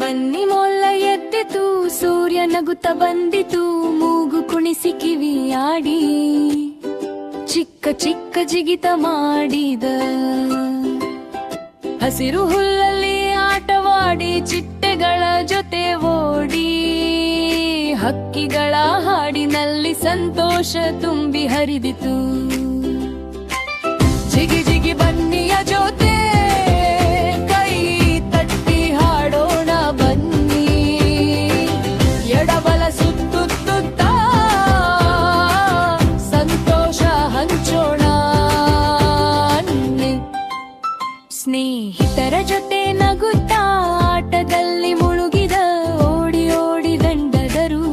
ಬನ್ನಿ ಮೊಲ್ಲ ಎದ್ದಿತು, ಸೂರ್ಯ ನಗುತ್ತ ಬಂದಿತು, ಮೂಗು ಕುಣಿಸಿ ಕಿವಿಯಾಡಿ ಚಿಕ್ಕ ಚಿಕ್ಕ ಜಿಗಿತ ಮಾಡಿದ. ಹಸಿರು ಹುಲ್ಲಲ್ಲಿ ಆಟವಾಡಿ ಚಿಟ್ಟೆಗಳ ಜೊತೆ ಓಡಿ, ಹಕ್ಕಿಗಳ ಹಾಡಿನಲ್ಲಿ ಸಂತೋಷ ತುಂಬಿ ಹರಿದಿತು. ಜಿಗಿ ಜಿಗಿ ಬನ್ನಿಯ ಜೊತೆ ಕೈ ತಟ್ಟಿ ಹಾಡೋಣ ಬನ್ನಿ, ಎಡಬಲ ಸುತ್ತುತ್ತ ಸಂತೋಷ ಹಂಚೋಣ. ಸ್ನೇಹಿತರ ಜೊತೆ ನಗುತ್ತಾ ಆಟದಲ್ಲಿ ಮುಳುಗಿದ, ಓಡಿ ಓಡಿ ದಂಡದರು,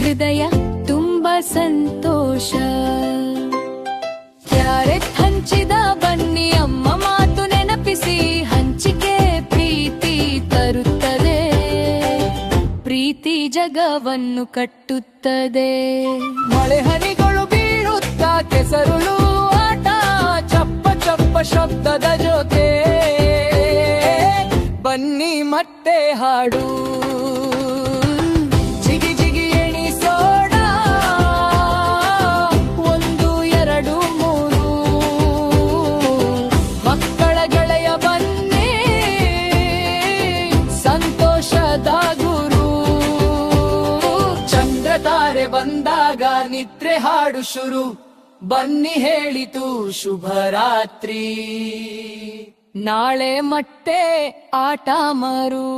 ಹೃದಯ ತುಂಬ ಸಂತೋಷ. ಕ್ಯಾರೆಟ್ ಹಂಚಿದ ಬನ್ನಿ ಅಮ್ಮ ಮಾತು ನೆನಪಿಸಿ, ಹಂಚಿಕೆ ಪ್ರೀತಿ ತರುತ್ತದೆ, ಪ್ರೀತಿ ಜಗವನ್ನು ಕಟ್ಟುತ್ತದೆ. ಮಳೆ ಹನಿಗಳು ಬೀಳುತ್ತಾ ಕೆಸರುಳು ಆಟ, ಚಪ್ಪ ಚಪ್ಪ ಶಬ್ದದ ಜೊತೆ ಬನ್ನಿ ಮತ್ತೆ ಹಾಡು. ಜಿಗಿ ಜಿಗಿ ಎಣಿಸೋಣ, 1 2 3, ಮಕ್ಕಳ ಗೆಳೆಯ ಬನ್ನಿ, ಸಂತೋಷದ ಗುರು. ಚಂದ್ರ ತಾರೆ ಬಂದಾಗ ನಿದ್ರೆ ಹಾಡು ಶುರು, ಬನ್ನಿ ಹೇಳಿತು ಶುಭರಾತ್ರಿ, ನಾಳೆ ಮತ್ತೆ ಆಟ ಮರು.